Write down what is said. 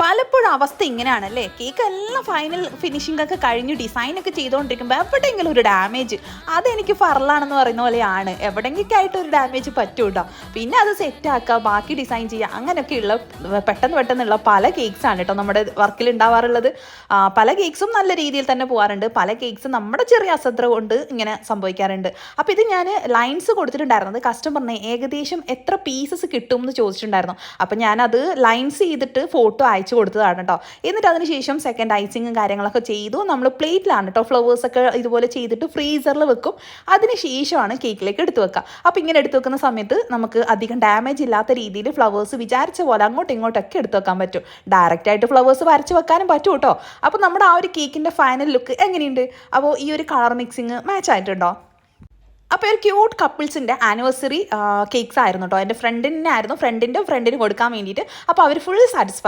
പലപ്പോഴും അവസ്ഥ ഇങ്ങനെയാണല്ലേ, കേക്ക് എല്ലാം ഫൈനൽ ഫിനിഷിംഗ് ഒക്കെ കഴിഞ്ഞു ഡിസൈനൊക്കെ ചെയ്തുകൊണ്ടിരിക്കുമ്പോൾ എവിടെയെങ്കിലും ഒരു ഡാമേജ്, അതെനിക്ക് ഫറലാണെന്ന് പറയുന്ന പോലെയാണ്. എവിടെയെങ്കിലും ആയിട്ട് ഒരു ഡാമേജ് പറ്റൂട്ടോ. പിന്നെ അത് സെറ്റ് ആക്കുക, ബാക്കി ഡിസൈൻ ചെയ്യുക, അങ്ങനെയൊക്കെയുള്ള പെട്ടെന്നുള്ള പല കേക്ക്സാണ് കേട്ടോ നമ്മുടെ വർക്കിൽ ഉണ്ടാവാറുള്ളത്. പല കേക്ക്സും നല്ല രീതിയിൽ തന്നെ പോകാറുണ്ട്, പല കേക്ക്സും നമ്മുടെ ചെറിയ അശ്രദ്ധ കൊണ്ട് ഇങ്ങനെ സംഭവിക്കാറുണ്ട്. അപ്പോൾ ഇത് ഞാൻ ലൈൻസ് കൊടുത്തിട്ടുണ്ടായിരുന്നത് കസ്റ്റമറിനെ ഏകദേശം എത്ര പീസസ് കിട്ടും എന്ന് ചോദിച്ചിട്ടുണ്ടായിരുന്നു. അപ്പോൾ ഞാനത് ലൈൻസ് ചെയ്തിട്ട് ഫോട്ടോ അയച്ചു കൊടുത്തതാണ് കേട്ടോ. എന്നിട്ട് അതിനുശേഷം സെക്കൻഡ് ഐസിങ്ങും കാര്യങ്ങളൊക്കെ ചെയ്തു. നമ്മൾ പ്ലേറ്റിലാണ് കേട്ടോ ഫ്ലവേഴ്സൊക്കെ ഇതുപോലെ ചെയ്തിട്ട് ഫ്രീസറിൽ വെക്കും. അതിന് ശേഷമാണ് കേക്കിലേക്ക് എടുത്തു വെക്കുക. അപ്പോൾ ഇങ്ങനെ എടുത്തു വെക്കുന്ന സമയത്ത് നമുക്ക് അധികം ഡാമേജ് ഇല്ലാത്ത രീതിയിൽ ഫ്ലവേഴ്സ് വിചാരിച്ച പോലെ അങ്ങോട്ടും ഇങ്ങോട്ടൊക്കെ എടുത്തു വെക്കാൻ പറ്റും. ഡയറക്റ്റായിട്ട് ഫ്ലവേഴ്സ് വരച്ച് വെക്കാനും പറ്റും കേട്ടോ. അപ്പോൾ നമ്മുടെ ആ ഒരു കേക്കിൻ്റെ ഫൈനൽ ലുക്ക് എങ്ങനെയുണ്ട്? അപ്പോൾ ഈ ഒരു കളർ മിക്സിങ് മാച്ച് ആയിട്ടുണ്ടോ? അപ്പോൾ ഒരു ക്യൂട്ട് കപ്പിൾസിൻ്റെ ആനിവേഴ്സറി കേക്ക്സ് ആയിരുന്നു കേട്ടോ. എൻ്റെ ഫ്രണ്ടിനായിരുന്നു, ഫ്രണ്ടിന് കൊടുക്കാൻ വേണ്ടിയിട്ട്. അപ്പോൾ അവർ ഫുൾ സാറ്റിസ്ഫൈഡ്.